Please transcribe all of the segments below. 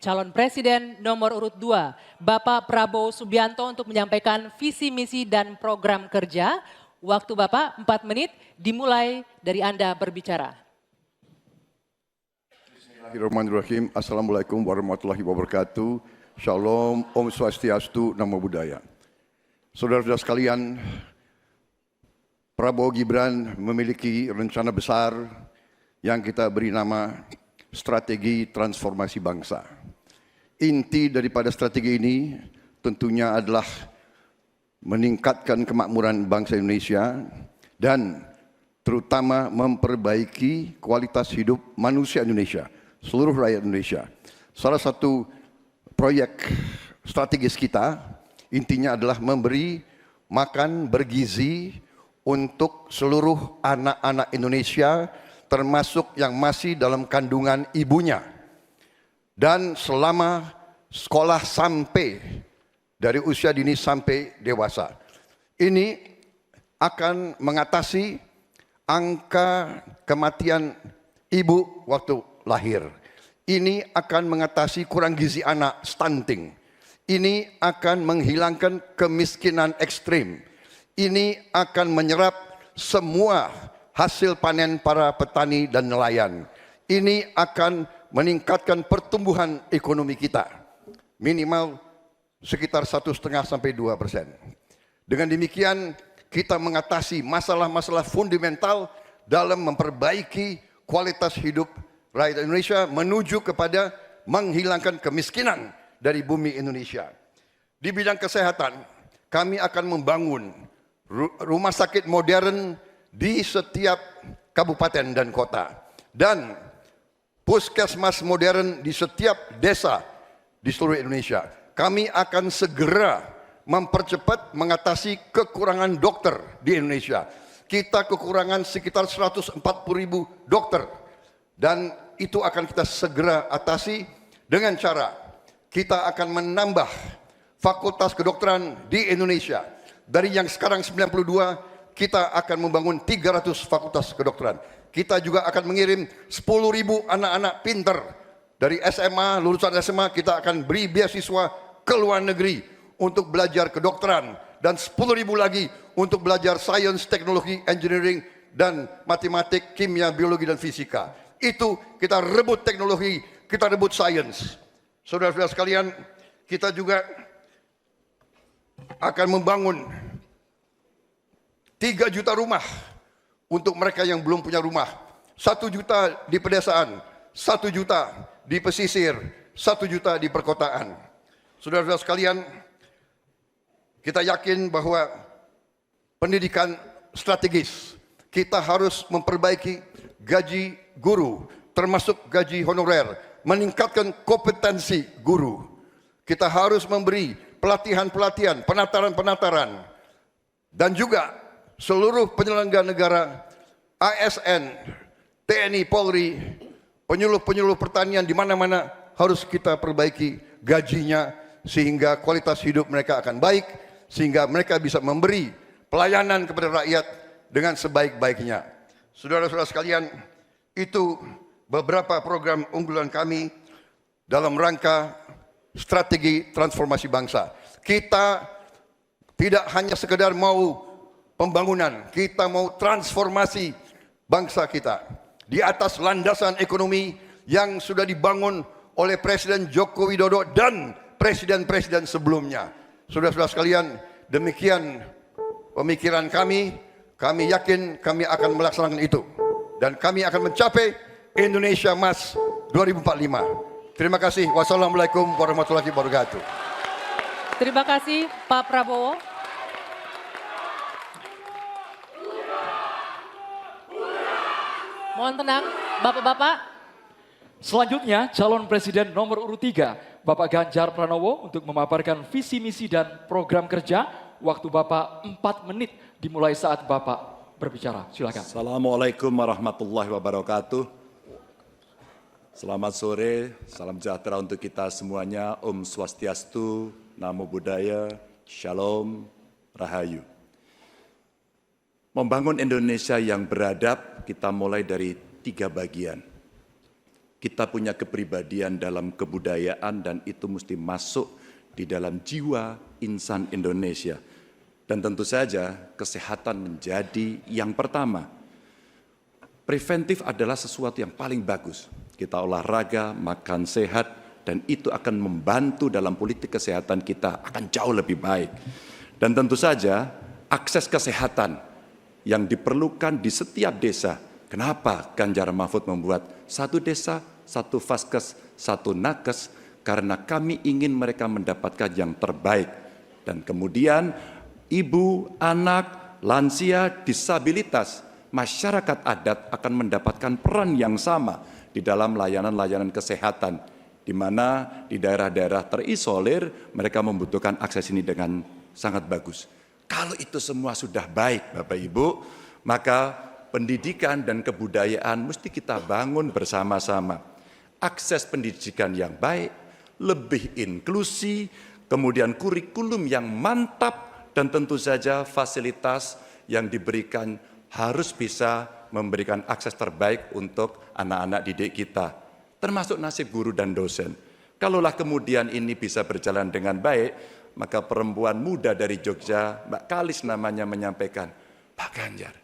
calon presiden nomor urut 2, Bapak Prabowo Subianto untuk menyampaikan visi misi dan program kerja. Waktu Bapak 4 menit dimulai dari Anda berbicara. Bismillahirrahmanirrahim. Assalamualaikum warahmatullahi wabarakatuh. Shalom, Om Swastiastu, Namo Buddhaya. Saudara-saudara sekalian, Prabowo Gibran memiliki rencana besar yang kita beri nama strategi transformasi bangsa. Inti daripada strategi ini tentunya adalah meningkatkan kemakmuran bangsa Indonesia dan terutama memperbaiki kualitas hidup manusia Indonesia, seluruh rakyat Indonesia. Salah satu proyek strategis kita intinya adalah memberi makan bergizi untuk seluruh anak-anak Indonesia, termasuk yang masih dalam kandungan ibunya. Dan selama sekolah sampai dari usia dini sampai dewasa. Ini akan mengatasi angka kematian ibu waktu lahir. Ini akan mengatasi kurang gizi anak, stunting. Ini akan menghilangkan kemiskinan ekstrim. Ini akan menyerap semua hasil panen para petani dan nelayan. Ini akan meningkatkan pertumbuhan ekonomi kita minimal sekitar 1,5 sampai 2%. Dengan demikian kita mengatasi masalah-masalah fundamental dalam memperbaiki kualitas hidup rakyat Indonesia menuju kepada menghilangkan kemiskinan dari bumi Indonesia. Di bidang kesehatan kami akan membangun rumah sakit modern di setiap kabupaten dan kota dan puskesmas modern di setiap desa di seluruh Indonesia. Kami akan segera mempercepat mengatasi kekurangan dokter di Indonesia. Kita kekurangan sekitar 140.000 dokter dan itu akan kita segera atasi dengan cara kita akan menambah fakultas kedokteran di Indonesia. Dari yang sekarang 92, kita akan membangun 300 fakultas kedokteran. Kita juga akan mengirim 10.000 anak-anak pinter dari SMA, lulusan SMA kita akan beri beasiswa ke luar negeri untuk belajar kedokteran dan 10.000 lagi untuk belajar sains, teknologi, engineering dan matematik, kimia, biologi dan fisika. Itu kita rebut teknologi, kita rebut sains. Saudara-saudara sekalian, kita juga akan membangun 3 juta rumah untuk mereka yang belum punya rumah. 1 juta di pedesaan, 1 juta di pesisir, 1 juta di perkotaan. Saudara-saudara sekalian, kita yakin bahwa pendidikan strategis. Kita harus memperbaiki gaji guru, termasuk gaji honorer, meningkatkan kompetensi guru. Kita harus memberi pelatihan-pelatihan, penataran-penataran, dan juga seluruh penyelenggara negara, ASN, TNI, Polri, penyuluh-penyuluh pertanian di mana-mana harus kita perbaiki gajinya sehingga kualitas hidup mereka akan baik, sehingga mereka bisa memberi pelayanan kepada rakyat dengan sebaik-baiknya. Saudara-saudara sekalian, itu beberapa program unggulan kami dalam rangka strategi transformasi bangsa. Kita tidak hanya sekedar mau pembangunan, kita mau transformasi bangsa kita di atas landasan ekonomi yang sudah dibangun oleh Presiden Joko Widodo dan presiden-presiden sebelumnya. Saudara-saudara sekalian, demikian pemikiran kami. Kami yakin kami akan melaksanakan itu dan kami akan mencapai Indonesia Emas 2045. Terima kasih. Wassalamualaikum warahmatullahi wabarakatuh. Terima kasih Pak Prabowo. Mohon tenang, Bapak-bapak. Selanjutnya, calon presiden nomor urut 3, Bapak Ganjar Pranowo untuk memaparkan visi misi dan program kerja. Waktu Bapak 4 menit dimulai saat Bapak berbicara. Silakan. Assalamualaikum warahmatullahi wabarakatuh. Selamat sore, salam sejahtera untuk kita semuanya. Om Swastiastu, Namo Buddhaya, Shalom, Rahayu. Membangun Indonesia yang beradab, kita mulai dari 3 bagian. Kita punya kepribadian dalam kebudayaan dan itu mesti masuk di dalam jiwa insan Indonesia. Dan tentu saja kesehatan menjadi yang pertama. Preventif adalah sesuatu yang paling bagus. Kita olahraga, makan sehat, dan itu akan membantu dalam politik kesehatan kita akan jauh lebih baik. Dan tentu saja akses kesehatan yang diperlukan di setiap desa. Kenapa Ganjar Mahfud membuat satu desa, satu vaskes, satu nakes? Karena kami ingin mereka mendapatkan yang terbaik. Dan kemudian ibu, anak, lansia, disabilitas, masyarakat adat akan mendapatkan peran yang sama di dalam layanan-layanan kesehatan, di mana di daerah-daerah terisolir mereka membutuhkan akses ini dengan sangat bagus. Kalau itu semua sudah baik Bapak Ibu, maka pendidikan dan kebudayaan mesti kita bangun bersama-sama. Akses pendidikan yang baik, lebih inklusi, kemudian kurikulum yang mantap, dan tentu saja fasilitas yang diberikan harus bisa memberikan akses terbaik untuk anak-anak didik kita, termasuk nasib guru dan dosen. Kalaulah kemudian ini bisa berjalan dengan baik, maka perempuan muda dari Jogja, Mbak Kalis namanya, menyampaikan, Pak Ganjar,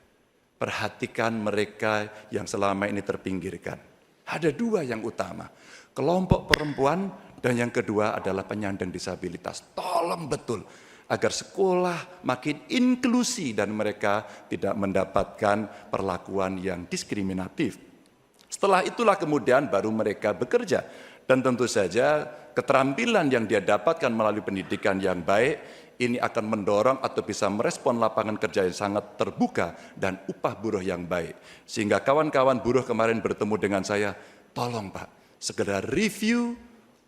perhatikan mereka yang selama ini terpinggirkan. Ada dua yang utama, kelompok perempuan, dan yang kedua adalah penyandang disabilitas. Tolong betul agar sekolah makin inklusi dan mereka tidak mendapatkan perlakuan yang diskriminatif. Setelah itulah kemudian baru mereka bekerja. Dan tentu saja keterampilan yang dia dapatkan melalui pendidikan yang baik, ini akan mendorong atau bisa merespon lapangan kerja yang sangat terbuka dan upah buruh yang baik. Sehingga kawan-kawan buruh kemarin bertemu dengan saya, tolong Pak, segera review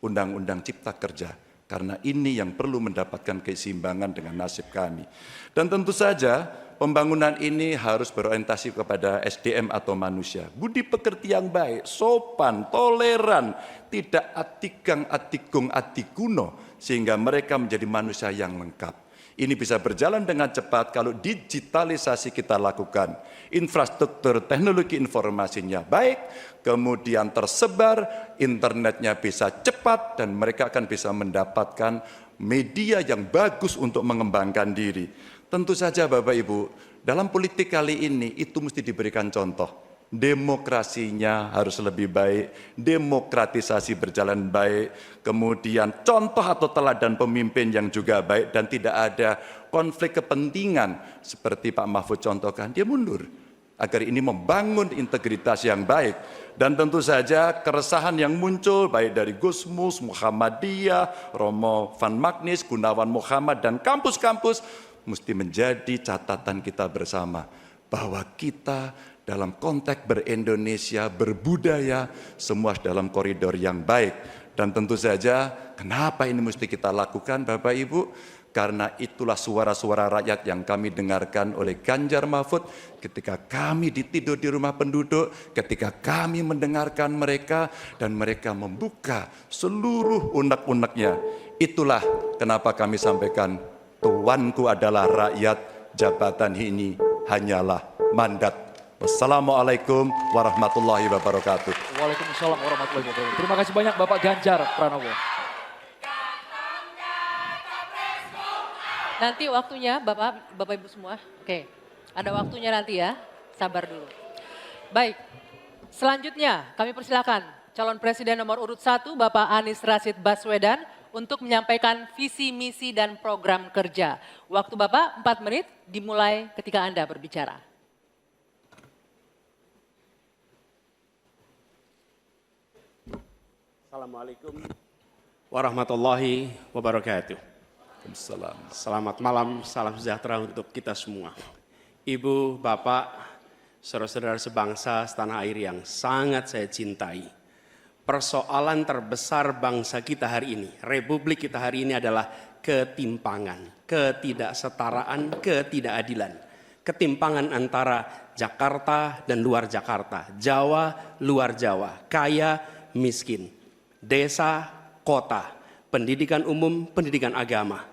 Undang-Undang Cipta Kerja. Karena ini yang perlu mendapatkan keseimbangan dengan nasib kami. Dan tentu saja pembangunan ini harus berorientasi kepada SDM atau manusia. Budi pekerti yang baik, sopan, toleran, tidak atigang, atigung, atikuno, sehingga mereka menjadi manusia yang lengkap. Ini bisa berjalan dengan cepat kalau digitalisasi kita lakukan. Infrastruktur teknologi informasinya baik, kemudian tersebar, internetnya bisa cepat, dan mereka akan bisa mendapatkan media yang bagus untuk mengembangkan diri. Tentu saja Bapak Ibu, dalam politik kali ini itu mesti diberikan contoh. Demokrasinya harus lebih baik, demokratisasi berjalan baik, kemudian contoh atau teladan pemimpin yang juga baik dan tidak ada konflik kepentingan seperti Pak Mahfud contohkan, dia mundur agar ini membangun integritas yang baik. Dan tentu saja keresahan yang muncul baik dari Gusmus, Muhammadiyah, Romo Van Magnis, Gunawan Muhammad, dan kampus-kampus mesti menjadi catatan kita bersama bahwa kita dalam konteks ber-Indonesia, berbudaya, semua dalam koridor yang baik. Dan tentu saja, kenapa ini mesti kita lakukan Bapak Ibu? Karena itulah suara-suara rakyat yang kami dengarkan oleh Ganjar Mahfud ketika kami tidur di rumah penduduk, ketika kami mendengarkan mereka, dan mereka membuka seluruh unek-uneknya. Itulah kenapa kami sampaikan, tuanku adalah rakyat, jabatan ini hanyalah mandat. Wassalamualaikum warahmatullahi wabarakatuh. Waalaikumsalam warahmatullahi wabarakatuh. Terima kasih banyak Bapak Ganjar Pranowo. Nanti waktunya Bapak Ibu semua. Oke, ada waktunya nanti ya. Sabar dulu. Baik, selanjutnya kami persilakan calon presiden nomor urut 1 Bapak Anies Rashid Baswedan untuk menyampaikan visi, misi, dan program kerja. Waktu Bapak 4 menit dimulai ketika Anda berbicara. Assalamualaikum warahmatullahi wabarakatuh. Selamat malam, salam sejahtera untuk kita semua. Ibu, Bapak, saudara-saudara sebangsa setanah air yang sangat saya cintai. Persoalan terbesar bangsa kita hari ini, republik kita hari ini adalah ketimpangan, ketidaksetaraan, ketidakadilan. Ketimpangan antara Jakarta dan luar Jakarta, Jawa, luar Jawa, kaya, miskin. Desa, kota, pendidikan umum, pendidikan agama,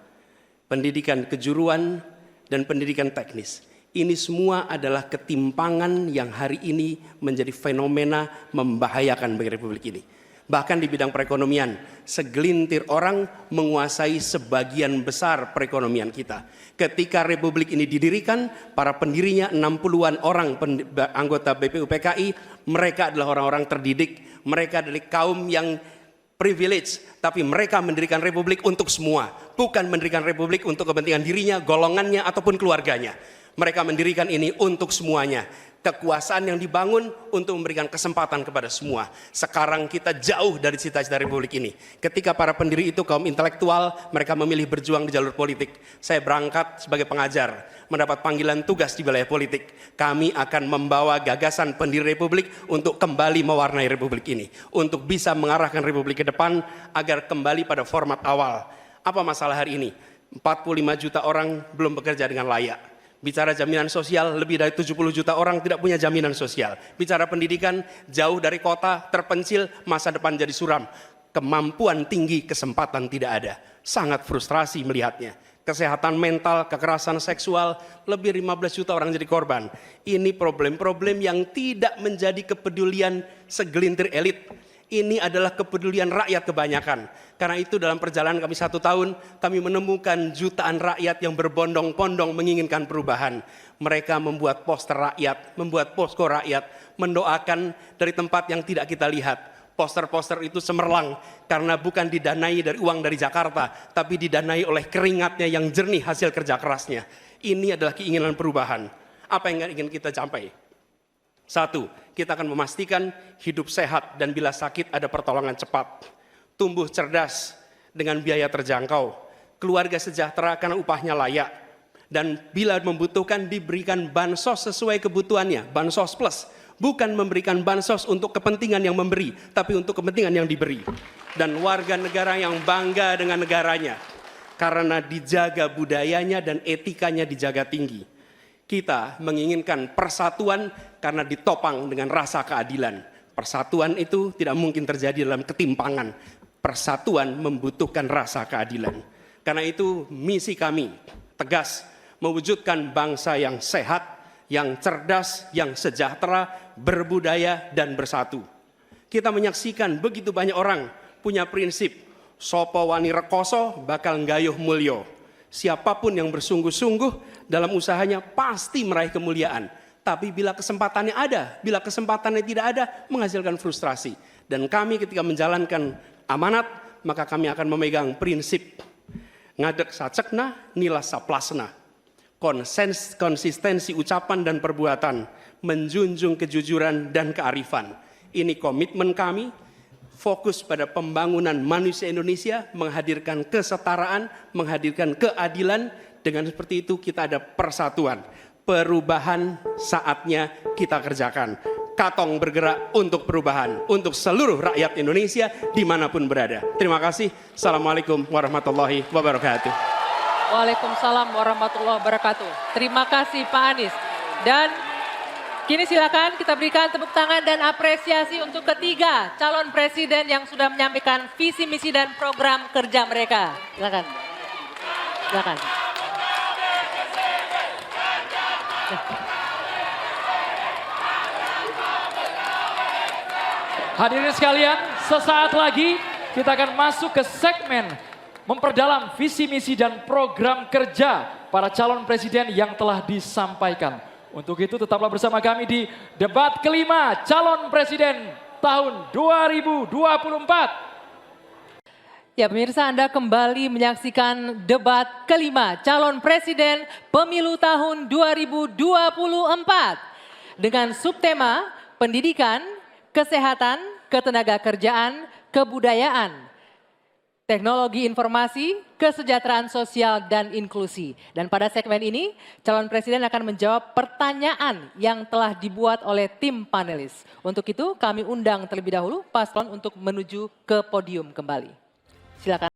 pendidikan kejuruan, dan pendidikan teknis. Ini semua adalah ketimpangan yang hari ini menjadi fenomena membahayakan bagi Republik ini. Bahkan di bidang perekonomian, segelintir orang menguasai sebagian besar perekonomian kita. Ketika Republik ini didirikan, para pendirinya 60-an orang anggota BPUPKI, mereka adalah orang-orang terdidik, mereka adalah kaum yang privilege, tapi mereka mendirikan Republik untuk semua, bukan mendirikan Republik untuk kepentingan dirinya, golongannya, ataupun keluarganya. Mereka mendirikan ini untuk semuanya. Kekuasaan yang dibangun untuk memberikan kesempatan kepada semua. Sekarang kita jauh dari cita-cita Republik ini. Ketika para pendiri itu kaum intelektual, mereka memilih berjuang di jalur politik. Saya berangkat sebagai pengajar, mendapat panggilan tugas di wilayah politik. Kami akan membawa gagasan pendiri Republik untuk kembali mewarnai Republik ini. Untuk bisa mengarahkan Republik ke depan agar kembali pada format awal. Apa masalah hari ini? 45 juta orang belum bekerja dengan layak. Bicara jaminan sosial, lebih dari 70 juta orang tidak punya jaminan sosial. Bicara pendidikan, jauh dari kota, terpencil, masa depan jadi suram. Kemampuan tinggi, kesempatan tidak ada. Sangat frustrasi melihatnya. Kesehatan mental, kekerasan seksual, lebih 15 juta orang jadi korban. Ini problem-problem yang tidak menjadi kepedulian segelintir elit. Ini adalah kepedulian rakyat kebanyakan. Karena itu dalam perjalanan kami 1 tahun, kami menemukan jutaan rakyat yang berbondong-bondong menginginkan perubahan. Mereka membuat poster rakyat, membuat posko rakyat, mendoakan dari tempat yang tidak kita lihat. Poster-poster itu cemerlang karena bukan didanai dari uang dari Jakarta, tapi didanai oleh keringatnya yang jernih hasil kerja kerasnya. Ini adalah keinginan perubahan. Apa yang ingin kita capai? 1, kita akan memastikan hidup sehat dan bila sakit ada pertolongan cepat. Tumbuh cerdas dengan biaya terjangkau. Keluarga sejahtera karena upahnya layak. Dan bila membutuhkan diberikan bansos sesuai kebutuhannya, bansos plus. Bukan memberikan bansos untuk kepentingan yang memberi, tapi untuk kepentingan yang diberi. Dan warga negara yang bangga dengan negaranya. Karena dijaga budayanya dan etikanya dijaga tinggi. Kita menginginkan persatuan karena ditopang dengan rasa keadilan. Persatuan itu tidak mungkin terjadi dalam ketimpangan. Persatuan membutuhkan rasa keadilan. Karena itu misi kami tegas mewujudkan bangsa yang sehat, yang cerdas, yang sejahtera, berbudaya dan bersatu. Kita menyaksikan begitu banyak orang punya prinsip sopo wani rekoso bakal nggayuh mulyo. Siapapun yang bersungguh-sungguh dalam usahanya pasti meraih kemuliaan. Tapi bila kesempatannya ada, bila kesempatannya tidak ada, menghasilkan frustrasi. Dan kami ketika menjalankan amanat, maka kami akan memegang prinsip ngadek sacekna, nilas saplasna. Konsistensi ucapan dan perbuatan, menjunjung kejujuran dan kearifan. Ini komitmen kami. Fokus pada pembangunan manusia Indonesia, menghadirkan kesetaraan, menghadirkan keadilan. Dengan seperti itu kita ada persatuan. Perubahan saatnya kita kerjakan. Katong bergerak untuk perubahan, untuk seluruh rakyat Indonesia dimanapun berada. Terima kasih. Assalamualaikum warahmatullahi wabarakatuh. Waalaikumsalam warahmatullahi wabarakatuh. Terima kasih Pak Anies. Dan kini silakan kita berikan tepuk tangan dan apresiasi untuk ketiga calon presiden yang sudah menyampaikan visi, misi, dan program kerja mereka. Silakan. Silakan. Hadirin sekalian, sesaat lagi kita akan masuk ke segmen memperdalam visi, misi, dan program kerja para calon presiden yang telah disampaikan. Untuk itu tetaplah bersama kami di debat kelima calon presiden tahun 2024. Ya pemirsa, Anda kembali menyaksikan debat kelima calon presiden pemilu tahun 2024. Dengan subtema pendidikan, kesehatan, ketenagakerjaan, kebudayaan, teknologi informasi, kesejahteraan sosial, dan inklusi. Dan pada segmen ini, calon presiden akan menjawab pertanyaan yang telah dibuat oleh tim panelis. Untuk itu, kami undang terlebih dahulu paslon untuk menuju ke podium kembali. Silakan.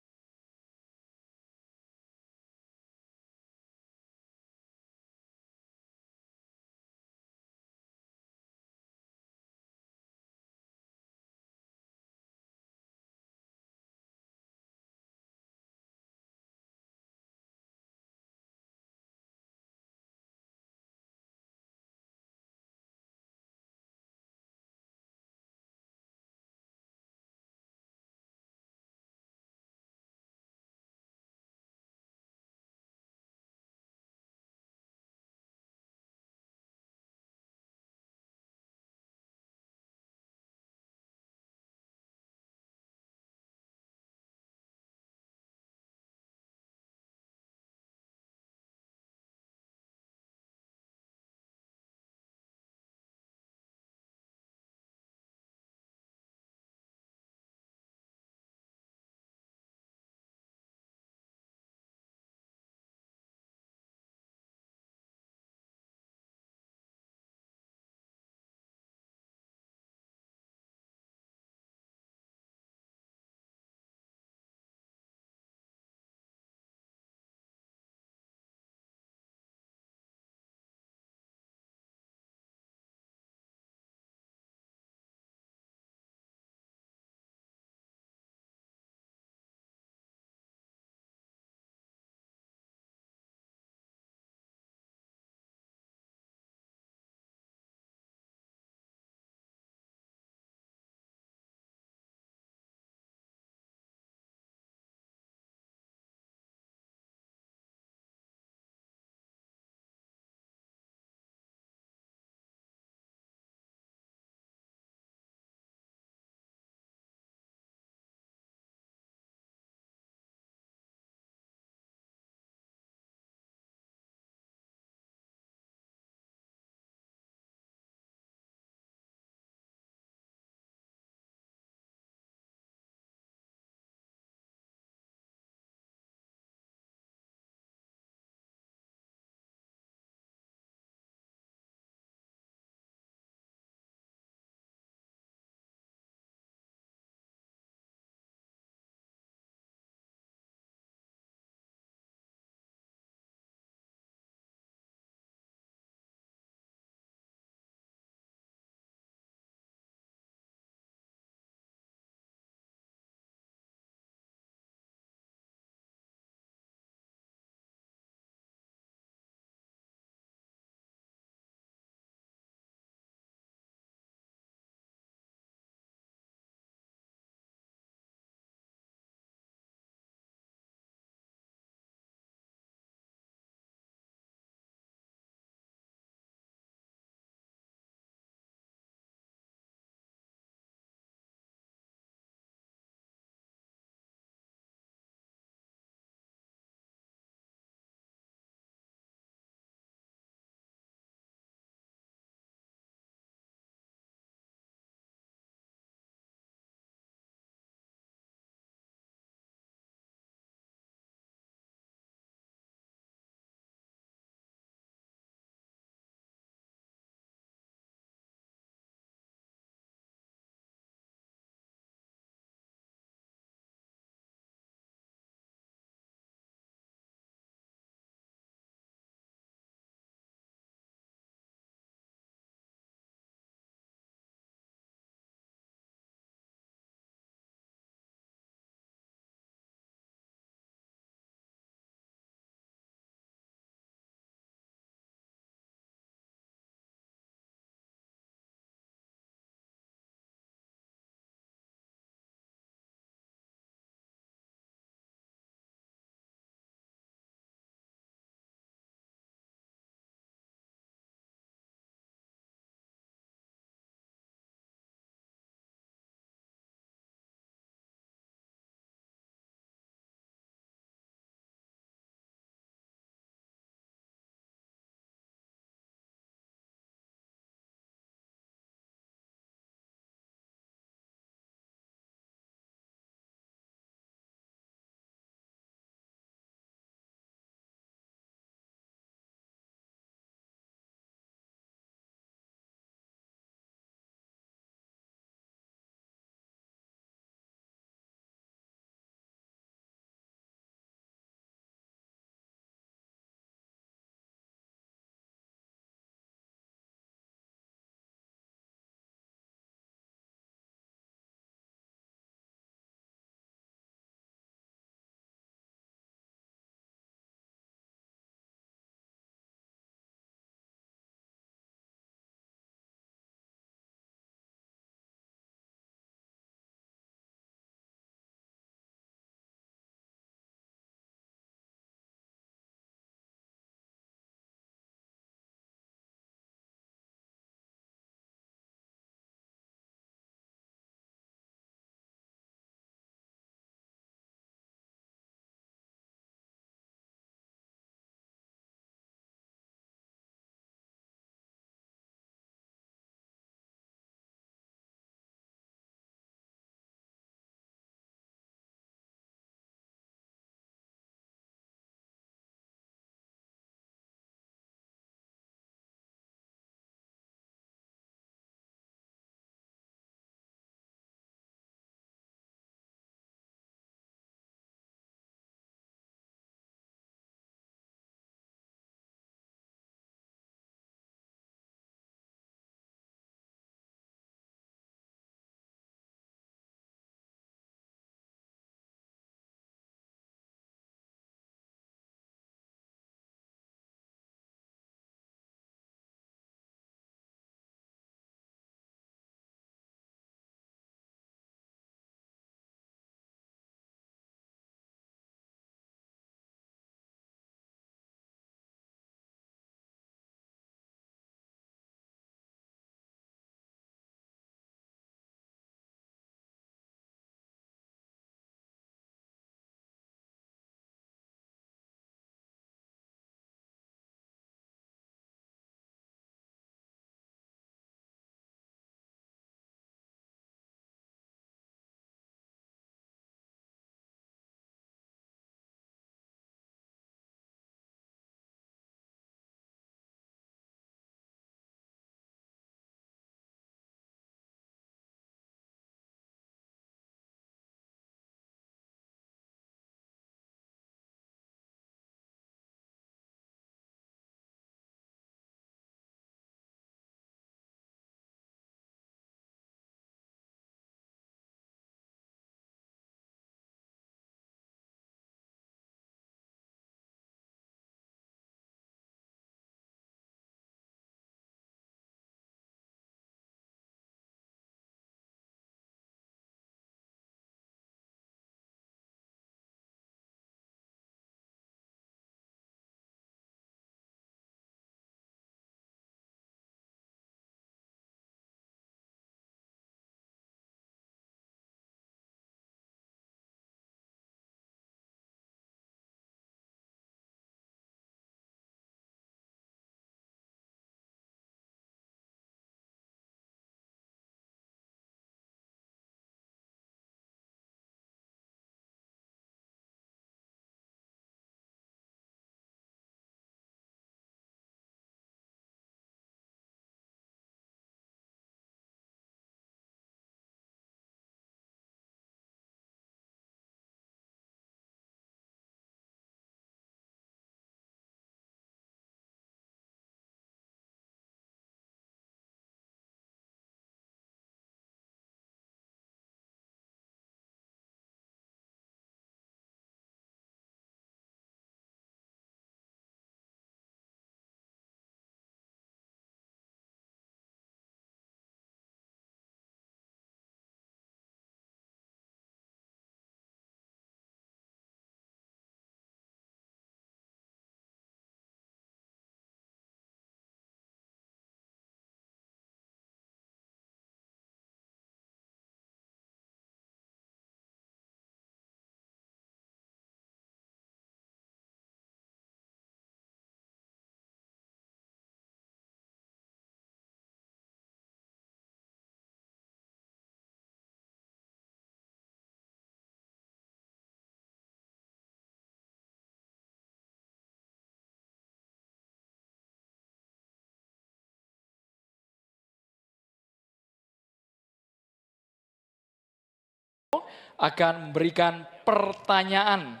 akan memberikan pertanyaan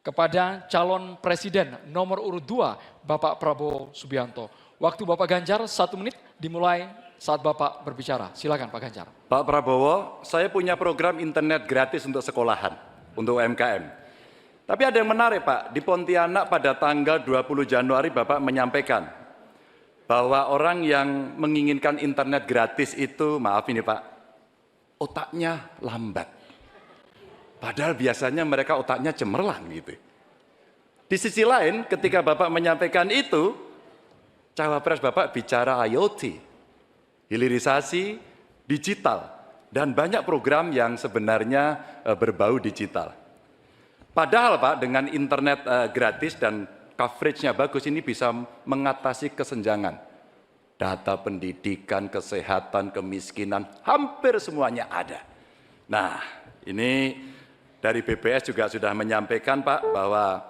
kepada calon presiden nomor urut 2, Bapak Prabowo Subianto. Waktu Bapak Ganjar 1 menit dimulai saat Bapak berbicara. Silakan Pak Ganjar. Pak Prabowo, saya punya program internet gratis untuk sekolahan, untuk UMKM. Tapi ada yang menarik Pak, di Pontianak pada tanggal 20 Januari Bapak menyampaikan bahwa orang yang menginginkan internet gratis itu, maaf ini Pak, otaknya lambat. Padahal biasanya mereka otaknya cemerlang gitu. Di sisi lain ketika Bapak menyampaikan itu, cawapres Bapak bicara IoT, hilirisasi digital, dan banyak program yang sebenarnya berbau digital. Padahal Pak dengan internet gratis dan coveragenya bagus ini bisa mengatasi kesenjangan. Data pendidikan, kesehatan, kemiskinan, hampir semuanya ada. Nah ini dari BPS juga sudah menyampaikan Pak bahwa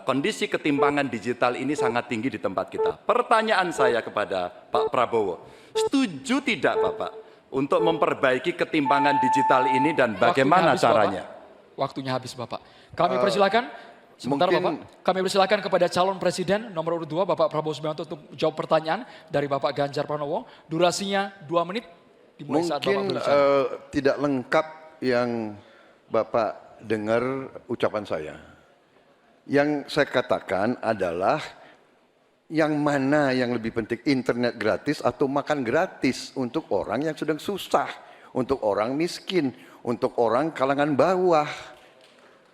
kondisi ketimpangan digital ini sangat tinggi di tempat kita. Pertanyaan saya kepada Pak Prabowo, setuju tidak Bapak untuk memperbaiki ketimpangan digital ini dan bagaimana caranya? Waktunya habis Bapak. Kami persilakan, sebentar mungkin, Bapak. Kami persilakan kepada calon presiden nomor urut 2 Bapak Prabowo Subianto untuk jawab pertanyaan dari Bapak Ganjar Pranowo. Durasinya 2 menit dimulai saat Bapak mungkin berbicara. tidak lengkap yang Bapak dengar ucapan saya. Yang saya katakan adalah yang mana yang lebih penting, internet gratis atau makan gratis untuk orang yang sedang susah, untuk orang miskin, untuk orang kalangan bawah.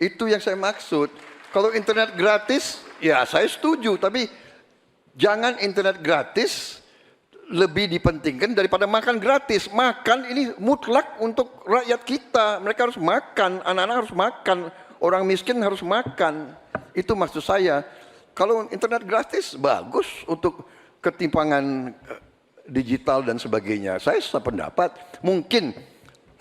Itu yang saya maksud. Kalau internet gratis, ya saya setuju, tapi jangan internet gratis lebih dipentingkan daripada makan gratis. Makan ini mutlak untuk rakyat kita. Mereka harus makan, anak-anak harus makan, orang miskin harus makan. Itu maksud saya. Kalau internet gratis bagus untuk ketimpangan digital dan sebagainya. Saya sependapat. Mungkin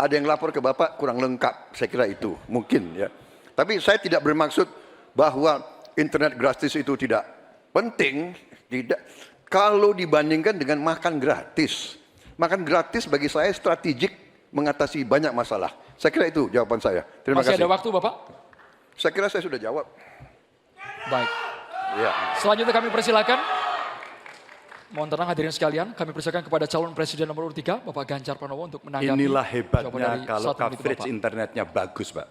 ada yang lapor ke Bapak kurang lengkap. Saya kira itu mungkin ya. Tapi saya tidak bermaksud bahwa internet gratis itu tidak penting. Tidak. Kalau dibandingkan dengan makan gratis. Makan gratis bagi saya strategik mengatasi banyak masalah. Saya kira itu jawaban saya. Terima kasih. Masih ada waktu Bapak? Saya kira saya sudah jawab. Baik. Ya. Selanjutnya kami persilakan. Mohon tenang hadirin sekalian, kami persilakan kepada calon presiden nomor urut 3, Bapak Ganjar Pranowo untuk menanggapi. Inilah jawaban hebatnya dari kalau 1 menit coverage Bapak. internetnya bagus Pak.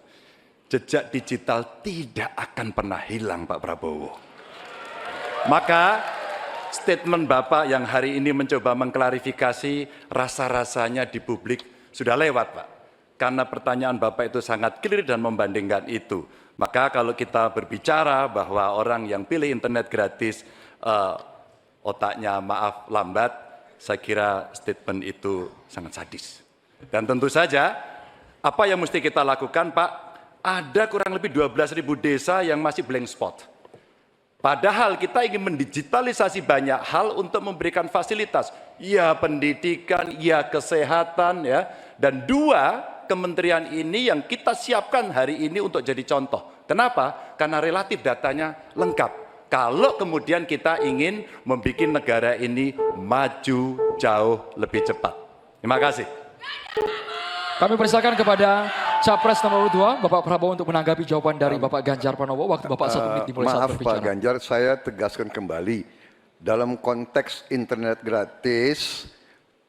Jejak digital tidak akan pernah hilang Pak Prabowo. Maka statement Bapak yang hari ini mencoba mengklarifikasi rasa-rasanya di publik sudah lewat Pak. Karena pertanyaan Bapak itu sangat clear dan membandingkan itu. Maka kalau kita berbicara bahwa orang yang pilih internet gratis otaknya maaf lambat, saya kira statement itu sangat sadis. Dan tentu saja apa yang mesti kita lakukan Pak, ada kurang lebih 12.000 desa yang masih blank spot. Padahal kita ingin mendigitalisasi banyak hal untuk memberikan fasilitas, ya pendidikan, ya kesehatan, ya. Dan 2 kementerian ini yang kita siapkan hari ini untuk jadi contoh. Kenapa? Karena relatif datanya lengkap. Kalau kemudian kita ingin membuat negara ini maju jauh lebih cepat. Terima kasih. Kami persilakan kepada Capres nomor 2, Bapak Prabowo untuk menanggapi jawaban dari Bapak Ganjar Pranowo. Waktu Bapak 1 menit dimulai saat Maaf berbicara. Pak Ganjar, saya tegaskan kembali. Dalam konteks internet gratis,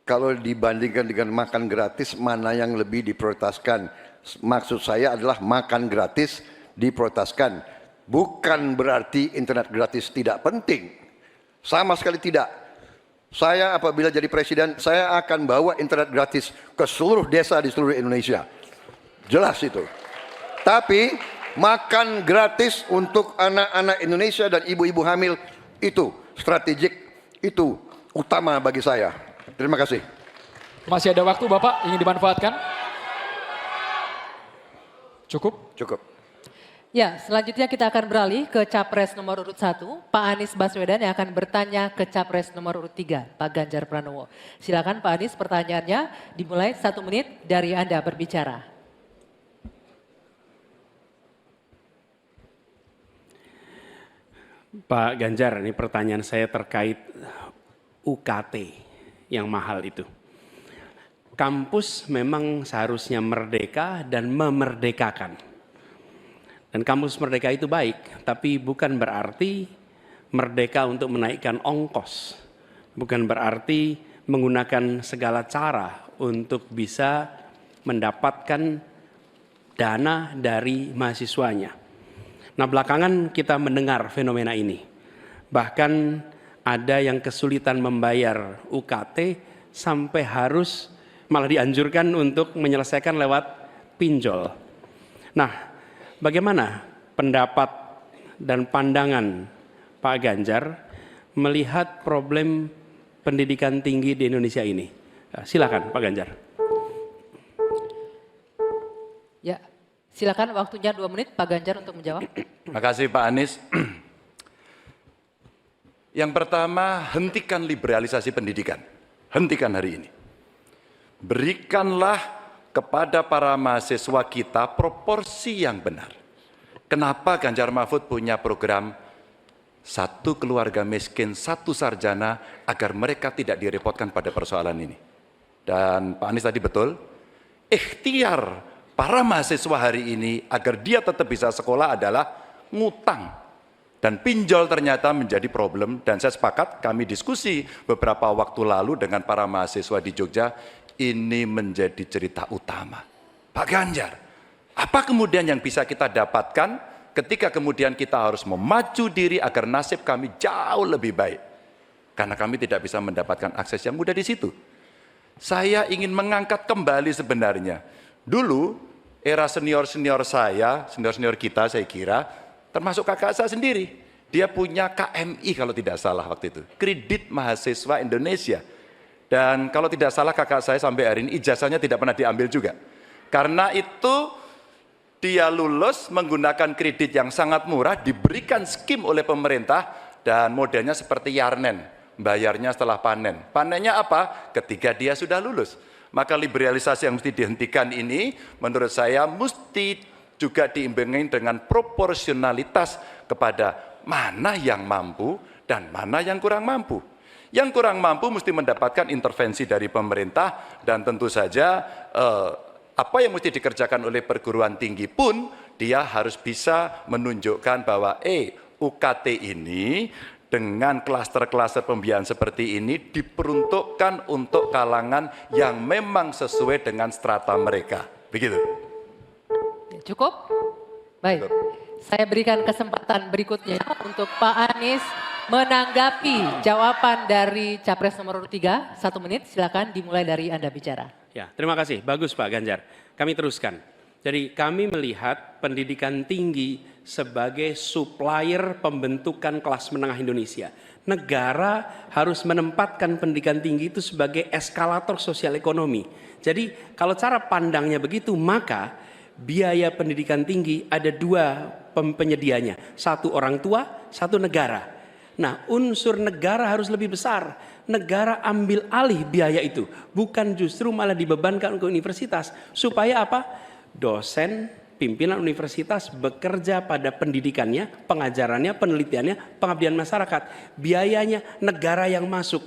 kalau dibandingkan dengan makan gratis, mana yang lebih diprioritaskan? Maksud saya adalah makan gratis diprioritaskan. Bukan berarti internet gratis tidak penting. Sama sekali tidak. Saya apabila jadi presiden, saya akan bawa internet gratis ke seluruh desa di seluruh Indonesia. Jelas itu. Tapi makan gratis untuk anak-anak Indonesia dan ibu-ibu hamil itu strategik, itu utama bagi saya. Terima kasih. Masih ada waktu Bapak, ingin dimanfaatkan? Cukup? Cukup. Ya, selanjutnya kita akan beralih ke Capres nomor urut 1, Pak Anies Baswedan yang akan bertanya ke Capres nomor urut 3, Pak Ganjar Pranowo. Silakan Pak Anies, pertanyaannya dimulai 1 menit dari Anda berbicara. Pak Ganjar, ini pertanyaan saya terkait UKT yang mahal itu. kampus memang seharusnya merdeka dan memerdekakan. Dan kampus merdeka itu baik, tapi bukan berarti merdeka untuk menaikkan ongkos. Bukan berarti menggunakan segala cara untuk bisa mendapatkan dana dari mahasiswanya. Nah, belakangan kita mendengar fenomena ini. Bahkan ada yang kesulitan membayar UKT sampai harus malah dianjurkan untuk menyelesaikan lewat pinjol. Nah, bagaimana pendapat dan pandangan Pak Ganjar melihat problem pendidikan tinggi di Indonesia ini? Silakan Pak Ganjar. Ya, silakan waktunya 2 menit Pak Ganjar untuk menjawab. Terima kasih Pak Anies. Yang pertama, hentikan liberalisasi pendidikan. Hentikan hari ini. Berikanlah kepada para mahasiswa kita proporsi yang benar. Kenapa Ganjar Mahfud punya program 1 keluarga miskin, 1 sarjana, agar mereka tidak direpotkan pada persoalan ini. Dan Pak Anies tadi betul, ikhtiar para mahasiswa hari ini agar dia tetap bisa sekolah adalah ngutang. Dan pinjol ternyata menjadi problem, dan saya sepakat, kami diskusi beberapa waktu lalu dengan para mahasiswa di Jogja, ini menjadi cerita utama. Pak Ganjar, apa kemudian yang bisa kita dapatkan ketika kemudian kita harus memacu diri agar nasib kami jauh lebih baik? Karena kami tidak bisa mendapatkan akses yang mudah di situ. Saya ingin mengangkat kembali sebenarnya. Dulu, era senior-senior saya, senior-senior kita saya kira, termasuk kakak saya sendiri, dia punya KMI kalau tidak salah waktu itu, Kredit Mahasiswa Indonesia. Dan kalau tidak salah kakak saya sampai hari ini ijazahnya tidak pernah diambil juga. Karena itu dia lulus menggunakan kredit yang sangat murah, diberikan skim oleh pemerintah, dan modelnya seperti Yarnen, bayarnya setelah panen. Panennya apa? Ketika dia sudah lulus. Maka liberalisasi yang mesti dihentikan ini menurut saya mesti juga diimbangi dengan proporsionalitas kepada mana yang mampu dan mana yang kurang mampu. Yang kurang mampu mesti mendapatkan intervensi dari pemerintah, dan tentu saja apa yang mesti dikerjakan oleh perguruan tinggi pun dia harus bisa menunjukkan bahwa UKT ini dengan klaster-klaster pembiayaan seperti ini diperuntukkan untuk kalangan yang memang sesuai dengan strata mereka. Begitu. Cukup? Baik. Saya berikan kesempatan berikutnya untuk Pak Anies menanggapi jawaban dari Capres nomor 3, 1 menit. Silakan dimulai dari Anda bicara. Ya, terima kasih. Bagus Pak Ganjar. Kami teruskan. Jadi kami melihat pendidikan tinggi sebagai supplier pembentukan kelas menengah Indonesia. Negara harus menempatkan pendidikan tinggi itu sebagai eskalator sosial ekonomi. Jadi kalau cara pandangnya begitu, maka biaya pendidikan tinggi ada 2 penyedianya. 1 orang tua, 1 negara. Nah, unsur negara harus lebih besar. Negara ambil alih biaya itu. Bukan justru malah dibebankan ke universitas. Supaya apa? Dosen, pimpinan universitas bekerja pada pendidikannya, pengajarannya, penelitiannya, pengabdian masyarakat. Biayanya negara yang masuk.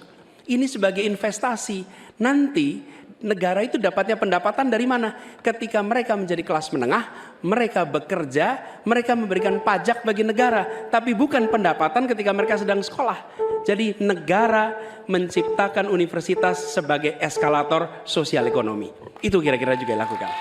Ini sebagai investasi. Nanti negara itu dapatnya pendapatan dari mana? Ketika mereka menjadi kelas menengah, mereka bekerja, mereka memberikan pajak bagi negara, tapi bukan pendapatan ketika mereka sedang sekolah. Jadi negara menciptakan universitas sebagai eskalator sosial ekonomi. Itu kira-kira juga dilakukan.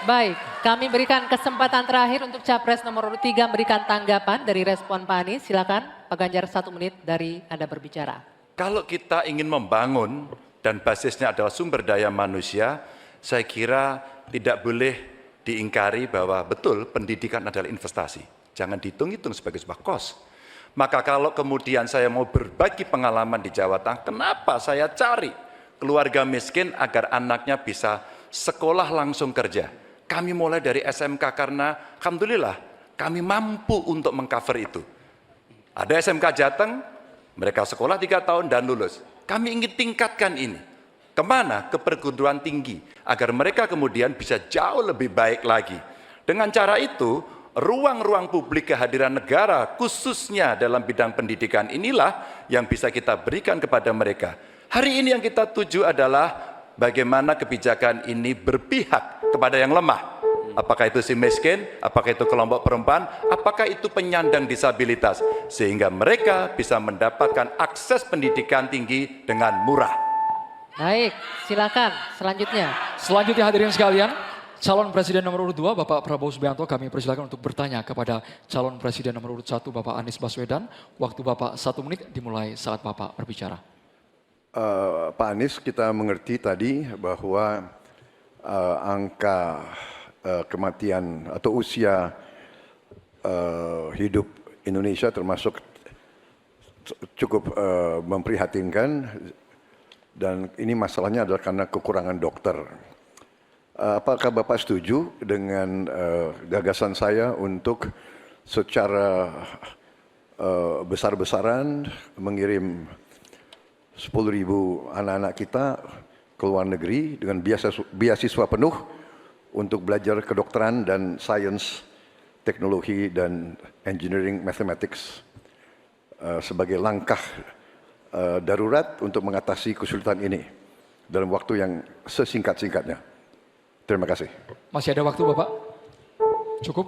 Baik, kami berikan kesempatan terakhir untuk Capres nomor 3 memberikan tanggapan dari respon Pak Anies. Silakan Pak Ganjar, 1 menit dari Anda berbicara. Kalau kita ingin membangun dan basisnya adalah sumber daya manusia, saya kira tidak boleh diingkari bahwa betul pendidikan adalah investasi. Jangan dihitung-hitung sebagai sebuah kos. Maka kalau kemudian saya mau berbagi pengalaman di Jawa Tengah, kenapa saya cari keluarga miskin agar anaknya bisa sekolah langsung kerja. Kami mulai dari SMK karena alhamdulillah kami mampu untuk mengcover itu. Ada SMK Jateng, mereka sekolah 3 tahun dan lulus. Kami ingin tingkatkan ini. Kemana? Ke perguruan tinggi. Agar mereka kemudian bisa jauh lebih baik lagi. Dengan cara itu, ruang-ruang publik kehadiran negara, khususnya dalam bidang pendidikan inilah yang bisa kita berikan kepada mereka. Hari ini yang kita tuju adalah bagaimana kebijakan ini berpihak kepada yang lemah. Apakah itu si miskin, apakah itu kelompok perempuan, apakah itu penyandang disabilitas, sehingga mereka bisa mendapatkan akses pendidikan tinggi dengan murah. Baik, silakan selanjutnya. Selanjutnya hadirin sekalian, calon presiden nomor urut 2 Bapak Prabowo Subianto, kami persilakan untuk bertanya kepada calon presiden nomor urut 1 Bapak Anies Baswedan. Waktu Bapak 1 menit dimulai saat Bapak berbicara. Pak Anies, kita mengerti tadi bahwa angka kematian atau usia hidup Indonesia termasuk cukup memprihatinkan, dan ini masalahnya adalah karena kekurangan dokter. Apakah Bapak setuju dengan gagasan saya untuk secara besar-besaran mengirim 10.000 anak-anak kita ke luar negeri dengan beasiswa penuh untuk belajar kedokteran dan sains, teknologi, dan engineering mathematics sebagai langkah darurat untuk mengatasi kesulitan ini dalam waktu yang sesingkat-singkatnya. Terima kasih. Masih ada waktu Bapak? Cukup?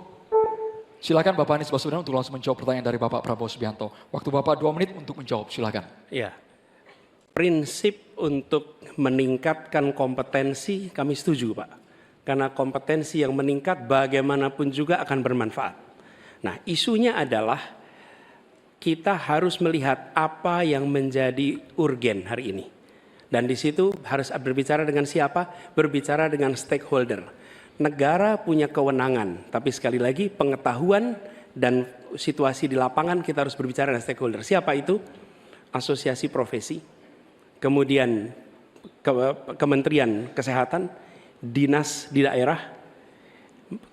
Silakan Bapak Anies Baswedan untuk langsung menjawab pertanyaan dari Bapak Prabowo Subianto. Waktu Bapak 2 menit untuk menjawab, silakan. Ya, prinsip untuk meningkatkan kompetensi kami setuju Pak. Karena kompetensi yang meningkat bagaimanapun juga akan bermanfaat. Nah, isunya adalah kita harus melihat apa yang menjadi urgen hari ini. Dan di situ harus berbicara dengan siapa? Berbicara dengan stakeholder. Negara punya kewenangan, tapi sekali lagi pengetahuan dan situasi di lapangan kita harus berbicara dengan stakeholder. Siapa itu? Asosiasi profesi, kemudian Kementerian Kesehatan, dinas di daerah,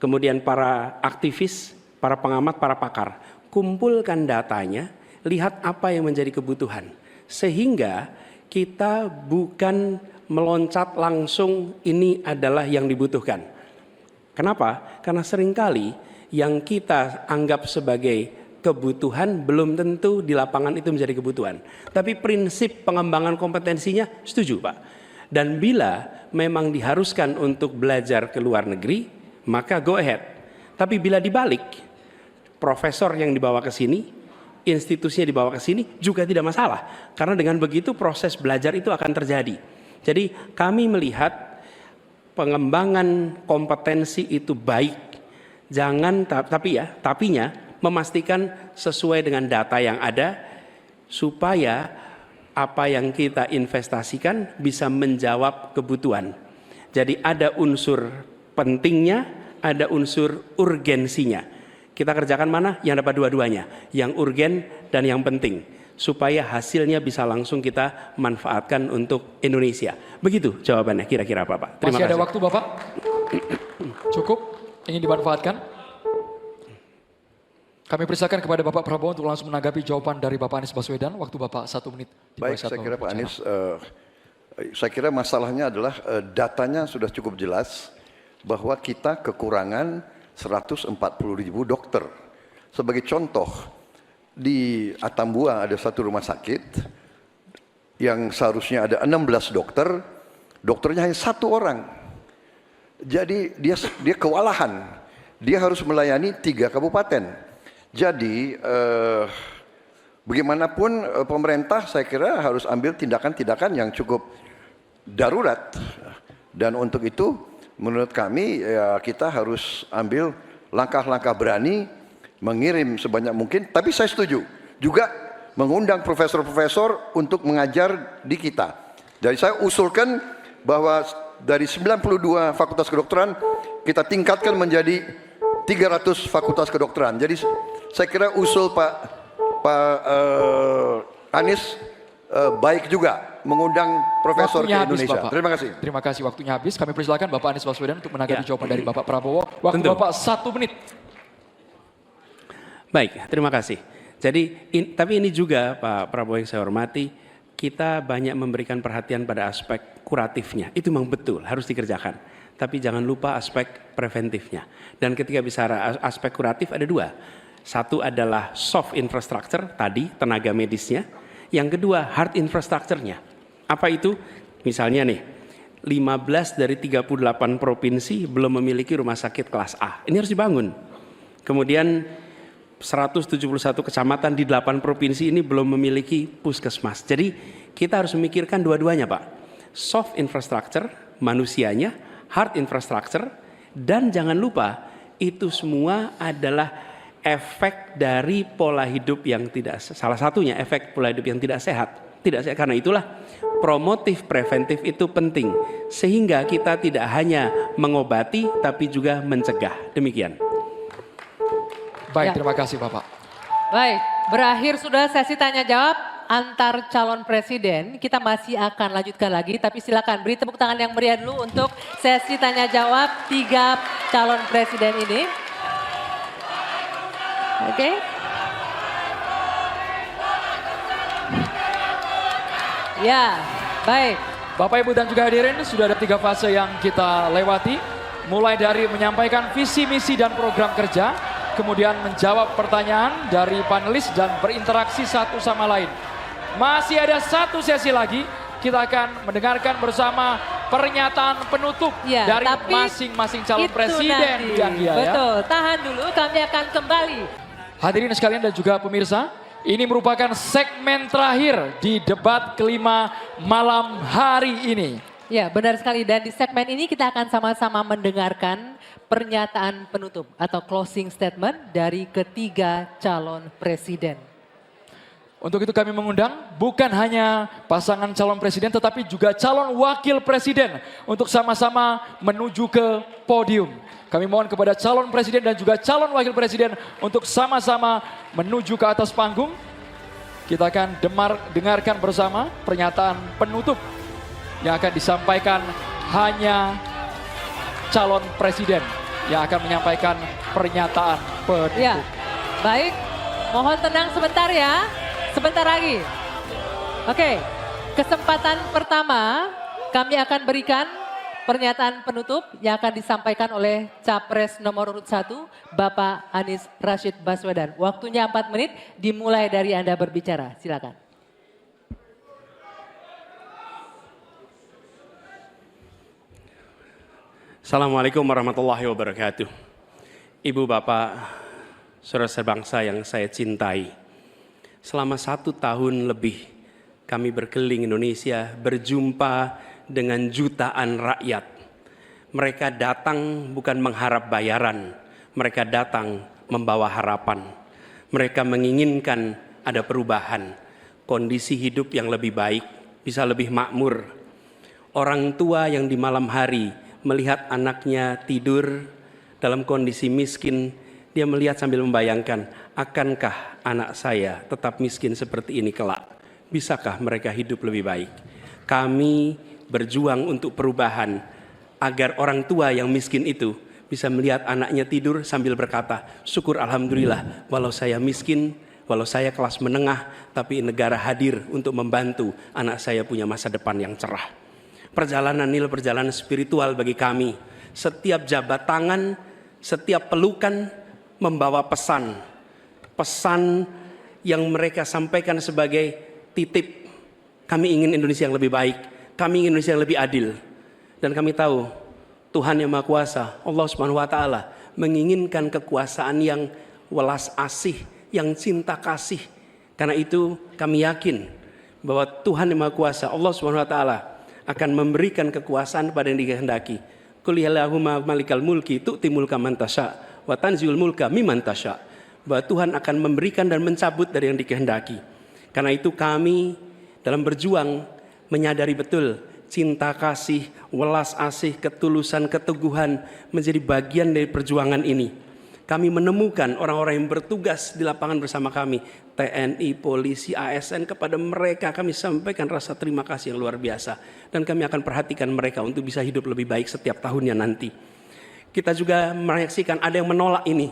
kemudian para aktivis, para pengamat, para pakar. Kumpulkan datanya, lihat apa yang menjadi kebutuhan. Sehingga kita bukan meloncat langsung ini adalah yang dibutuhkan. Kenapa? Karena seringkali yang kita anggap sebagai kebutuhan belum tentu di lapangan itu menjadi kebutuhan. Tapi prinsip pengembangan kompetensinya setuju Pak. Dan bila memang diharuskan untuk belajar ke luar negeri, maka go ahead. Tapi bila dibalik, profesor yang dibawa ke sini, institusinya dibawa ke sini juga tidak masalah. Karena dengan begitu proses belajar itu akan terjadi. Jadi kami melihat pengembangan kompetensi itu baik. Jangan, tapinya memastikan sesuai dengan data yang ada supaya apa yang kita investasikan bisa menjawab kebutuhan. Jadi ada unsur pentingnya, ada unsur urgensinya. Kita kerjakan mana? Yang dapat dua-duanya, yang urgen dan yang penting, supaya hasilnya bisa langsung kita manfaatkan untuk Indonesia. Begitu jawabannya kira-kira Bapak. Terima kasih. Masih ada kasih. waktu Bapak? Cukup? Ingin dimanfaatkan? Kami persilakan kepada Bapak Prabowo untuk langsung menanggapi jawaban dari Bapak Anies Baswedan. Waktu Bapak 1 menit. Baik, saya kira Pak Anies, saya kira masalahnya adalah datanya sudah cukup jelas bahwa kita kekurangan 140.000 dokter. Sebagai contoh, di Atambua ada satu rumah sakit yang seharusnya ada 16 dokter, dokternya hanya 1 orang. Jadi dia kewalahan, dia harus melayani 3 kabupaten. Jadi bagaimanapun pemerintah saya kira harus ambil tindakan-tindakan yang cukup darurat. Dan untuk itu menurut kami ya, kita harus ambil langkah-langkah berani, mengirim sebanyak mungkin. Tapi saya setuju juga mengundang profesor-profesor untuk mengajar di kita. Jadi saya usulkan bahwa dari 92 fakultas kedokteran kita tingkatkan menjadi 300 fakultas kedokteran. Jadi saya kira usul Pak Anies baik juga mengundang profesor Waktunya ke Indonesia. Bapak. Terima kasih. Terima kasih, waktunya habis. Kami persilakan Bapak Anies Baswedan untuk menanggapi jawaban dari Bapak Prabowo. Waktu Tentu. Bapak 1 menit. Baik, terima kasih. Jadi, tapi ini juga Pak Prabowo yang saya hormati, kita banyak memberikan perhatian pada aspek kuratifnya. Itu memang betul, harus dikerjakan. Tapi jangan lupa aspek preventifnya. Dan ketika bicara aspek kuratif ada 2. Satu adalah soft infrastructure, tadi tenaga medisnya. Yang kedua hard infrastructure-nya. Apa itu? Misalnya nih, 15 dari 38 provinsi belum memiliki rumah sakit kelas A. Ini harus dibangun. Kemudian 171 kecamatan di 8 provinsi ini belum memiliki puskesmas. Jadi kita harus memikirkan dua-duanya, Pak. Soft infrastructure, manusianya, hard infrastructure, dan jangan lupa itu semua adalah efek dari pola hidup yang tidak, salah satunya efek pola hidup yang tidak sehat. Karena itulah promotif preventif itu penting, sehingga kita tidak hanya mengobati tapi juga mencegah. Demikian. Baik, Ya. terima kasih Bapak. Baik, berakhir sudah sesi tanya jawab antar calon presiden. Kita masih akan lanjutkan lagi, tapi silakan beri tepuk tangan yang meriah dulu untuk sesi tanya jawab 3 calon presiden ini. Oke. Ya, baik. Bapak, Ibu, dan juga hadirin, sudah ada 3 fase yang kita lewati. Mulai dari menyampaikan visi, misi, dan program kerja. Kemudian menjawab pertanyaan dari panelis dan berinteraksi satu sama lain. Masih ada 1 sesi lagi. Kita akan mendengarkan bersama pernyataan penutup Ya, dari tapi masing-masing calon itu presiden. nanti. Bu Dian, ya. Betul, tahan dulu, kami akan kembali. Hadirin sekalian dan juga pemirsa, ini merupakan segmen terakhir di debat kelima malam hari ini. Ya, benar sekali. Dan di segmen ini kita akan sama-sama mendengarkan pernyataan penutup atau closing statement dari ketiga calon presiden. Untuk itu kami mengundang bukan hanya pasangan calon presiden tetapi juga calon wakil presiden untuk sama-sama menuju ke podium. Kami mohon kepada calon presiden dan juga calon wakil presiden untuk sama-sama menuju ke atas panggung. Kita akan dengarkan bersama pernyataan penutup yang akan disampaikan hanya calon presiden yang akan menyampaikan pernyataan penutup. Ya, baik. Mohon tenang sebentar ya. Sebentar lagi. Oke, kesempatan pertama kami akan berikan pernyataan penutup yang akan disampaikan oleh Capres nomor urut 1, Bapak Anies Rashid Baswedan. Waktunya 4 menit, dimulai dari Anda berbicara. Silakan. Assalamualaikum warahmatullahi wabarakatuh. Ibu, Bapak, saudara sebangsa yang saya cintai. Selama 1 tahun lebih kami berkeliling Indonesia, berjumpa dengan jutaan rakyat. Mereka datang bukan mengharap bayaran, mereka datang membawa harapan. Mereka menginginkan ada perubahan, kondisi hidup yang lebih baik, bisa lebih makmur. Orang tua yang di malam hari melihat anaknya tidur dalam kondisi miskin, dia melihat sambil membayangkan, akankah anak saya tetap miskin seperti ini kelak? Bisakah mereka hidup lebih baik? Kami berjuang untuk perubahan agar orang tua yang miskin itu bisa melihat anaknya tidur sambil berkata, syukur alhamdulillah walau saya miskin, walau saya kelas menengah, tapi negara hadir untuk membantu anak saya punya masa depan yang cerah. Perjalanan ini perjalanan spiritual bagi kami. Setiap jabat tangan, setiap pelukan membawa pesan yang mereka sampaikan sebagai titip. Kami ingin Indonesia yang lebih baik, kami ingin Indonesia yang lebih adil. Dan kami tahu Tuhan yang Maha Kuasa, Allah Subhanahu wa Ta'ala, menginginkan kekuasaan yang welas asih, yang cinta kasih. Karena itu kami yakin bahwa Tuhan yang Maha Kuasa, Allah Subhanahu wa Ta'ala, akan memberikan kekuasaan pada yang dikehendaki. Qul yallahumma malikal mulki tu'ti mulka man tasya wa tanziul mulka mimman tasya. Bahwa Tuhan akan memberikan dan mencabut dari yang dikehendaki. Karena itu kami dalam berjuang menyadari betul cinta kasih, welas asih, ketulusan, keteguhan menjadi bagian dari perjuangan ini. Kami menemukan orang-orang yang bertugas di lapangan bersama kami, TNI, polisi, ASN, kepada mereka kami sampaikan rasa terima kasih yang luar biasa. Dan kami akan perhatikan mereka untuk bisa hidup lebih baik setiap tahunnya nanti. Kita juga menyaksikan ada yang menolak ini,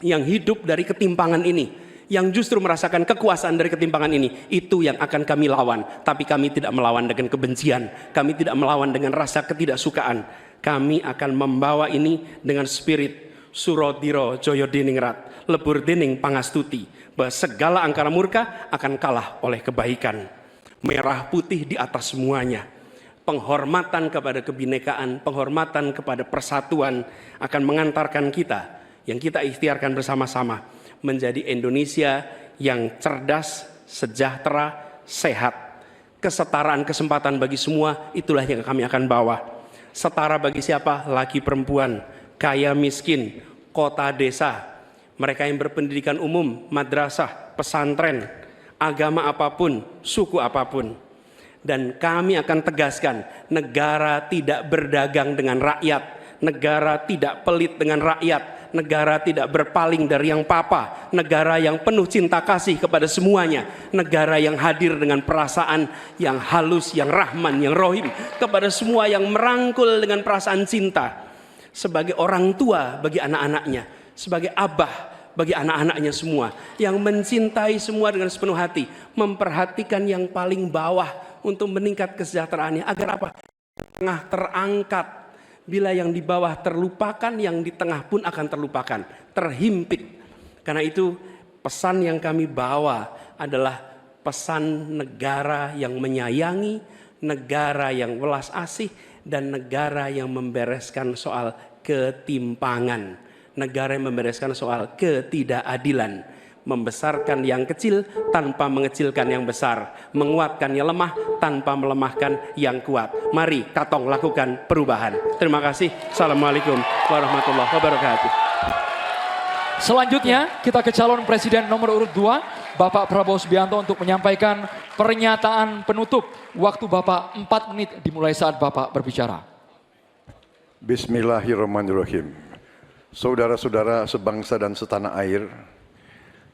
yang hidup dari ketimpangan ini, yang justru merasakan kekuasaan dari ketimpangan ini. Itu yang akan kami lawan. Tapi kami tidak melawan dengan kebencian, kami tidak melawan dengan rasa ketidaksukaan. Kami akan membawa ini dengan spirit Surodiro Joyo Diningrat, lebur dining pangastuti, bahwa segala angkara murka akan kalah oleh kebaikan. Merah putih di atas semuanya. penghormatan kepada kebinekaan, penghormatan kepada persatuan akan mengantarkan kita, yang kita ikhtiarkan bersama-sama, menjadi Indonesia yang cerdas, sejahtera, sehat. Kesetaraan kesempatan bagi semua, itulah yang kami akan bawa. Setara bagi siapa? Laki perempuan, kaya miskin, kota desa, mereka yang berpendidikan umum, madrasah, pesantren, agama apapun, suku apapun. Dan kami akan tegaskan, negara tidak berdagang dengan rakyat, negara tidak pelit dengan rakyat, negara tidak berpaling dari yang papa, negara yang penuh cinta kasih kepada semuanya, negara yang hadir dengan perasaan yang halus, yang rahman, yang rohim kepada semua, yang merangkul dengan perasaan cinta, sebagai orang tua bagi anak-anaknya, sebagai abah bagi anak-anaknya semua, yang mencintai semua dengan sepenuh hati, memperhatikan yang paling bawah untuk meningkat kesejahteraannya, agar apa? Tengah terangkat. Bila yang di bawah terlupakan, yang di tengah pun akan terlupakan, terhimpit. Karena itu pesan yang kami bawa adalah pesan negara yang menyayangi, negara yang welas asih, dan negara yang membereskan soal ketimpangan, negara yang membereskan soal ketidakadilan, membesarkan yang kecil tanpa mengecilkan yang besar, menguatkan yang lemah tanpa melemahkan yang kuat. Mari Katong lakukan perubahan. Terima kasih. Assalamualaikum warahmatullahi wabarakatuh. Selanjutnya kita ke calon presiden nomor urut 2, Bapak Prabowo Subianto, untuk menyampaikan pernyataan penutup. Waktu Bapak 4 menit dimulai saat Bapak berbicara. Bismillahirrahmanirrahim. Saudara-saudara sebangsa dan setanah air,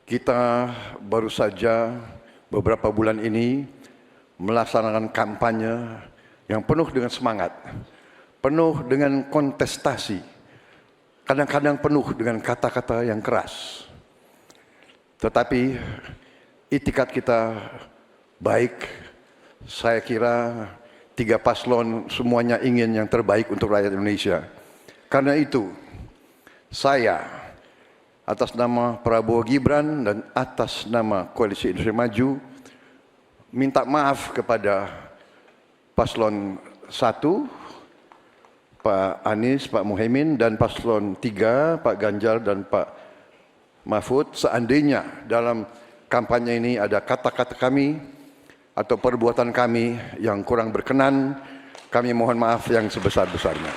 kita baru saja beberapa bulan ini melaksanakan kampanye yang penuh dengan semangat, penuh dengan kontestasi, kadang-kadang penuh dengan kata-kata yang keras. Tetapi itikat kita baik. Saya kira 3 paslon semuanya ingin yang terbaik untuk rakyat Indonesia. Karena itu, saya atas nama Prabowo Gibran dan atas nama Koalisi Indonesia Maju minta maaf kepada paslon 1, Pak Anies, Pak Muhaimin, dan paslon 3, Pak Ganjar dan Pak Mahfud, seandainya dalam kampanye ini ada kata-kata kami atau perbuatan kami yang kurang berkenan, kami mohon maaf yang sebesar-besarnya.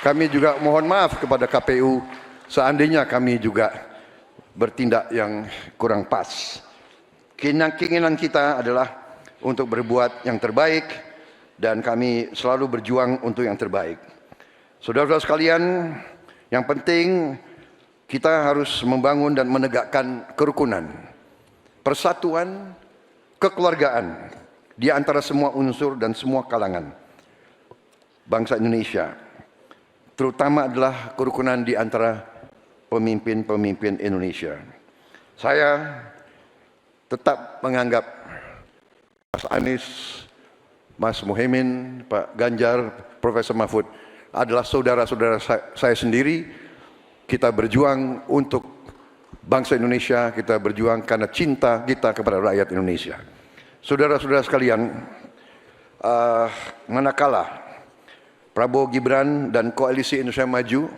Kami juga mohon maaf kepada KPU seandainya kami juga bertindak yang kurang pas. Keinginan kita adalah untuk berbuat yang terbaik dan kami selalu berjuang untuk yang terbaik. Saudara-saudara sekalian, yang penting kita harus membangun dan menegakkan kerukunan, persatuan, kekeluargaan di antara semua unsur dan semua kalangan bangsa Indonesia. Terutama adalah kerukunan di antara pemimpin-pemimpin Indonesia. Saya tetap menganggap Mas Anies, Mas Muhaimin, Pak Ganjar, Profesor Mahfud adalah saudara-saudara saya sendiri. Kita berjuang untuk bangsa Indonesia, kita berjuang karena cinta kita kepada rakyat Indonesia. Saudara-saudara sekalian, manakala Prabowo Gibran dan Koalisi Indonesia Maju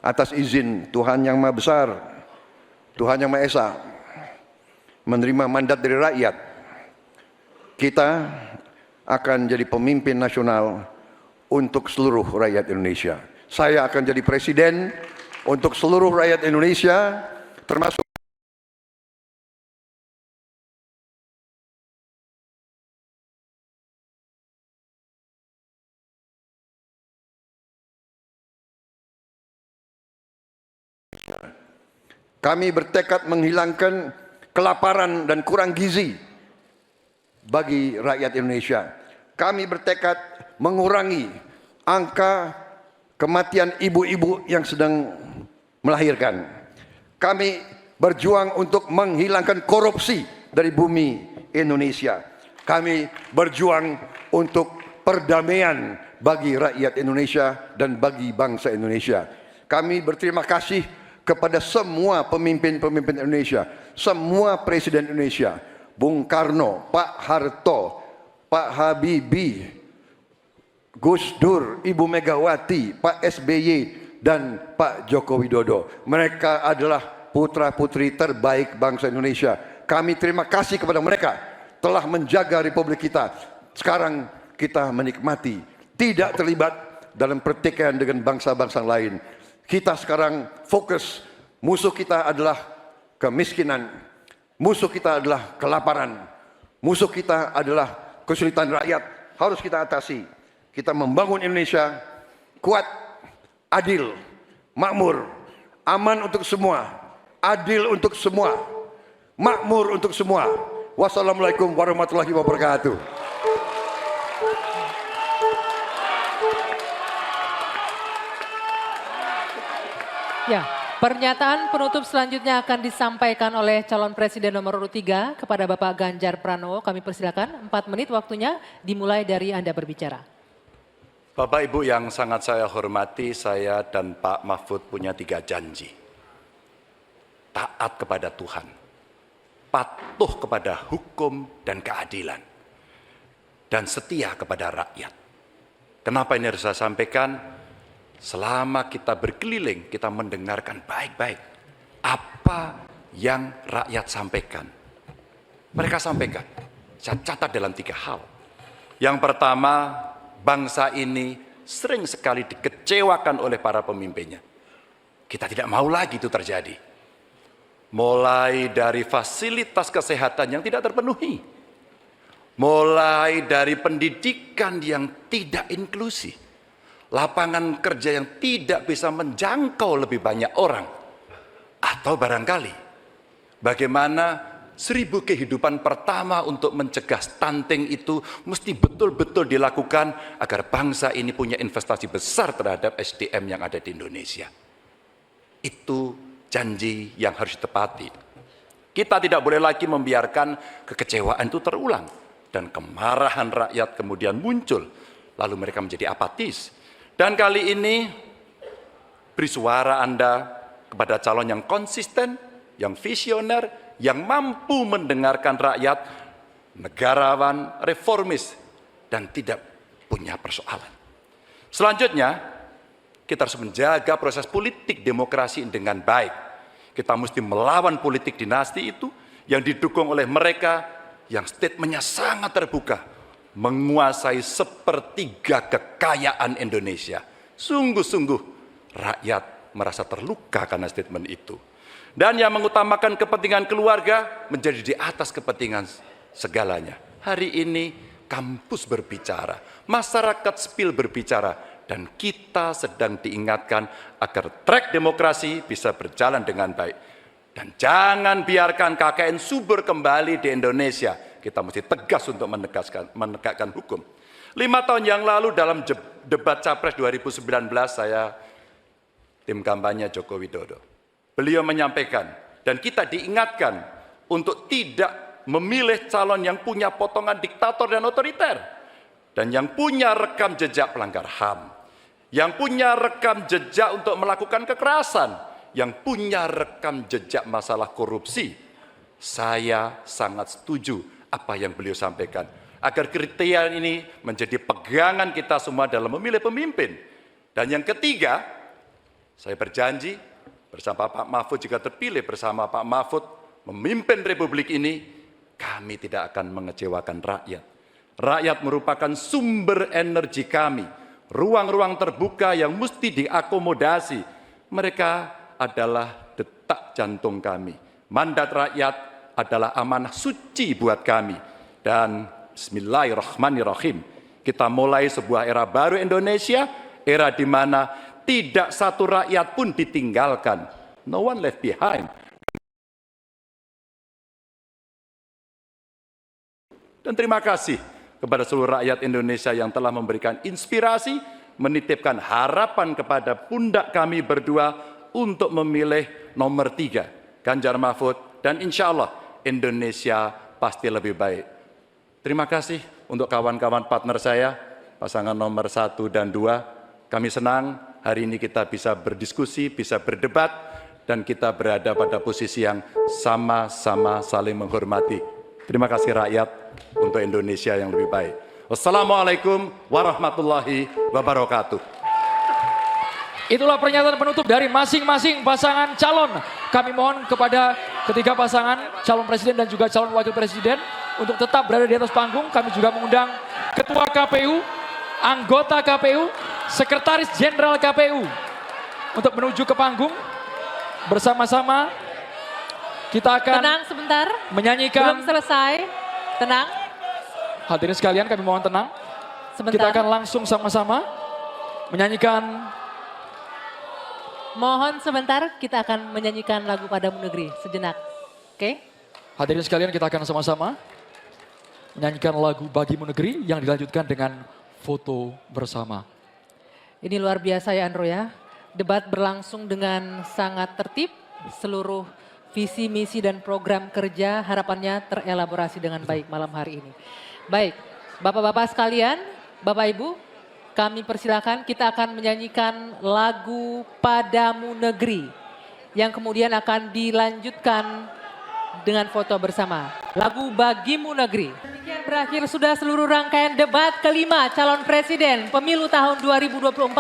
atas izin Tuhan Yang Maha Besar, Tuhan Yang Maha Esa, menerima mandat dari rakyat, kita akan jadi pemimpin nasional untuk seluruh rakyat Indonesia. Saya akan jadi presiden untuk seluruh rakyat Indonesia, termasuk kami bertekad menghilangkan kelaparan dan kurang gizi bagi rakyat Indonesia. Kami bertekad mengurangi angka kematian ibu-ibu yang sedang melahirkan. Kami berjuang untuk menghilangkan korupsi dari bumi Indonesia. Kami berjuang untuk perdamaian bagi rakyat Indonesia dan bagi bangsa Indonesia. Kami berterima kasih kepada semua pemimpin-pemimpin Indonesia, semua presiden Indonesia, Bung Karno, Pak Harto, Pak Habibie, Gus Dur, Ibu Megawati, Pak SBY, dan Pak Joko Widodo. Mereka adalah putra-putri terbaik bangsa Indonesia. Kami terima kasih kepada mereka telah menjaga Republik kita. Sekarang kita menikmati, tidak terlibat dalam pertikaian dengan bangsa-bangsa lain. Kita sekarang fokus, musuh kita adalah kemiskinan, musuh kita adalah kelaparan, musuh kita adalah kesulitan rakyat, harus kita atasi. Kita membangun Indonesia kuat, adil, makmur, aman untuk semua, adil untuk semua, makmur untuk semua. Wassalamualaikum warahmatullahi wabarakatuh. Ya, pernyataan penutup selanjutnya akan disampaikan oleh calon presiden nomor urut 3 kepada Bapak Ganjar Pranowo. Kami persilakan 4 menit waktunya dimulai dari Anda berbicara. Bapak Ibu yang sangat saya hormati, saya dan Pak Mahfud punya 3 janji. Taat kepada Tuhan, patuh kepada hukum dan keadilan, dan setia kepada rakyat. Kenapa ini harus saya sampaikan? Selama kita berkeliling, kita mendengarkan baik-baik apa yang rakyat sampaikan. Mereka sampaikan, saya catat dalam 3 hal. Yang pertama, bangsa ini sering sekali dikecewakan oleh para pemimpinnya. Kita tidak mau lagi itu terjadi. Mulai dari fasilitas kesehatan yang tidak terpenuhi, mulai dari pendidikan yang tidak inklusif, lapangan kerja yang tidak bisa menjangkau lebih banyak orang, atau barangkali bagaimana 1000 kehidupan pertama untuk mencegah stunting itu mesti betul-betul dilakukan agar bangsa ini punya investasi besar terhadap SDM yang ada di Indonesia. Itu janji yang harus ditepati. Kita tidak boleh lagi membiarkan kekecewaan itu terulang dan kemarahan rakyat kemudian muncul, lalu mereka menjadi apatis. Dan kali ini beri suara Anda kepada calon yang konsisten, yang visioner, yang mampu mendengarkan rakyat, negarawan, reformis, dan tidak punya persoalan. Selanjutnya, kita harus menjaga proses politik demokrasi dengan baik. Kita mesti melawan politik dinasti itu yang didukung oleh mereka yang statementnya sangat terbuka, menguasai 1/3 kekayaan Indonesia. Sungguh-sungguh rakyat merasa terluka karena statement itu. Dan yang mengutamakan kepentingan keluarga menjadi di atas kepentingan segalanya. Hari ini kampus berbicara, masyarakat sipil berbicara, dan kita sedang diingatkan agar trek demokrasi bisa berjalan dengan baik. Dan jangan biarkan KKN subur kembali di Indonesia. Kita mesti tegas untuk menegakkan hukum. 5 tahun yang lalu dalam debat Capres 2019 saya tim kampanye Joko Widodo. Beliau menyampaikan dan kita diingatkan untuk tidak memilih calon yang punya potongan diktator dan otoriter. Dan yang punya rekam jejak pelanggar HAM. Yang punya rekam jejak untuk melakukan kekerasan. Yang punya rekam jejak masalah korupsi. Saya sangat setuju apa yang beliau sampaikan, agar kriteria ini menjadi pegangan kita semua dalam memilih pemimpin. Dan yang ketiga, saya berjanji bersama Pak Mahfud jika terpilih bersama Pak Mahfud memimpin Republik ini, kami tidak akan mengecewakan rakyat. Rakyat merupakan sumber energi kami, ruang-ruang terbuka yang mesti diakomodasi. Mereka adalah detak jantung kami. Mandat rakyat adalah amanah suci buat kami. Dan bismillahirrahmanirrahim, kita mulai sebuah era baru Indonesia, era di mana tidak satu rakyat pun ditinggalkan. No one left behind. Dan terima kasih kepada seluruh rakyat Indonesia yang telah memberikan inspirasi, menitipkan harapan kepada pundak kami berdua untuk memilih nomor 3, Ganjar Mahfud, dan insya Allah Indonesia pasti lebih baik. Terima kasih untuk kawan-kawan partner saya, pasangan nomor 1 dan 2. Kami senang hari ini kita bisa berdiskusi, bisa berdebat, dan kita berada pada posisi yang sama-sama saling menghormati. Terima kasih rakyat untuk Indonesia yang lebih baik. Wassalamualaikum warahmatullahi wabarakatuh. Itulah pernyataan penutup dari masing-masing pasangan calon. Kami mohon kepada ketiga pasangan calon presiden dan juga calon wakil presiden untuk tetap berada di atas panggung. Kami juga mengundang Ketua KPU, anggota KPU, Sekretaris Jenderal KPU untuk menuju ke panggung. Bersama-sama kita akan Tenang sebentar, menyanyikan. belum selesai. Tenang, Hadirin sekalian, kami mohon tenang. sebentar. Kita akan langsung sama-sama menyanyikan. Mohon sebentar, kita akan menyanyikan lagu Padamu Negeri sejenak. Oke? Hadirin sekalian, kita akan sama-sama menyanyikan lagu Bagimu Negeri yang dilanjutkan dengan foto bersama. Ini luar biasa ya Andro ya. Debat berlangsung dengan sangat tertib. Seluruh visi, misi dan program kerja harapannya terelaborasi dengan baik malam hari ini. Baik, Bapak-bapak sekalian, Bapak Ibu, kami persilakan kita akan menyanyikan lagu Padamu Negeri yang kemudian akan dilanjutkan dengan foto bersama. Lagu Bagimu Negeri. Demikian berakhir sudah seluruh rangkaian debat kelima calon presiden pemilu tahun 2024.